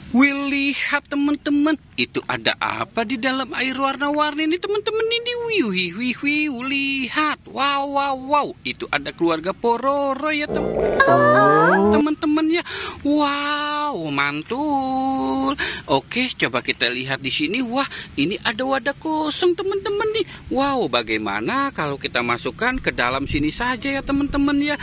Wih, lihat teman-teman, itu ada apa di dalam air warna-warni ini teman-teman ini? Wih, wih, wih, wih, lihat. Wow, wow, wow. Itu ada keluarga Pororo ya teman-teman ya. Wow, mantul. Oke, coba kita lihat di sini. Wah, ini ada wadah kosong teman-teman nih. Wow, bagaimana kalau kita masukkan ke dalam sini saja ya teman-teman ya.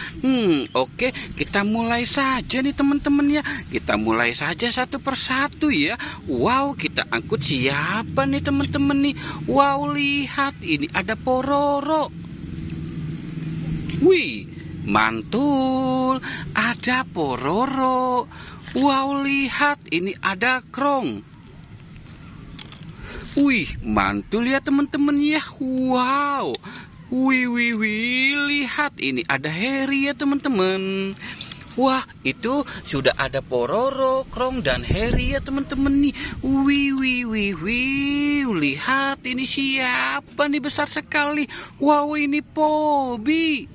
Oke, kita mulai saja nih teman-teman ya. Kita mulai saja satu persatu ya. Wow, kita angkut siapa nih teman-teman nih? Wow, lihat ini ada Pororo. Wih, mantul, ada Pororo. Wow, lihat ini ada Krong. Wih, mantul ya teman-teman ya. Wow. Wih, wih, wih, lihat ini ada Harry ya teman-teman. Wah, itu sudah ada Pororo, Krong, dan Harry ya teman-teman nih. Wih, wih, wih, wih, lihat ini siapa nih, besar sekali. Wow, ini Pobi.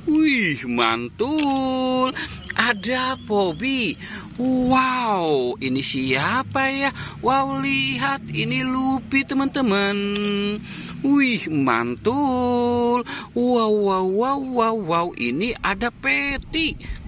Wih, mantul. Ada Pobi. Wow, ini siapa ya? Wow, lihat ini Luffy teman-teman. Wih, mantul. Wow, wow, wow, wow, wow. Ini ada Patty.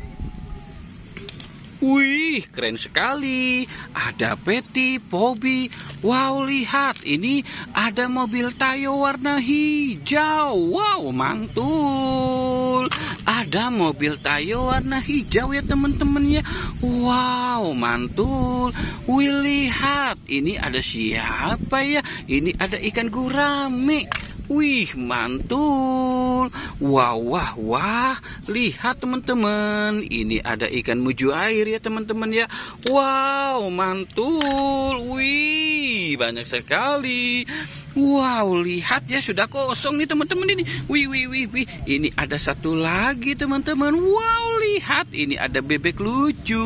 Wih, keren sekali. Ada Patty, Pobi. Wow, lihat. Ini ada mobil Tayo warna hijau. Wow, mantul. Ada mobil Tayo warna hijau ya teman-teman ya. Wow, mantul. Wih, lihat. Ini ada siapa ya? Ini ada ikan gurame. Wih, mantul. Wah, wah, wah. Lihat teman-teman. Ini ada ikan muju air ya teman-teman ya. Wow, mantul. Wih, banyak sekali. Wow, lihat ya, sudah kosong nih teman-teman ini. Wih, wih, wih, wih. Ini ada satu lagi teman-teman. Wow, lihat. Ini ada bebek lucu.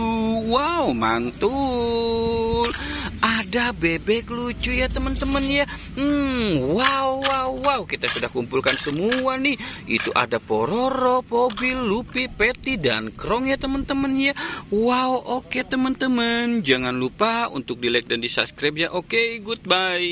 Wow, mantul. Ada bebek lucu ya teman-teman ya. Wow, wow, wow. Kita sudah kumpulkan semua nih. Itu ada Pororo, Pobi, Luffy, Patty, dan Krong ya teman-teman ya. Wow, oke teman-teman. Jangan lupa untuk di like dan di subscribe ya. Oke, goodbye.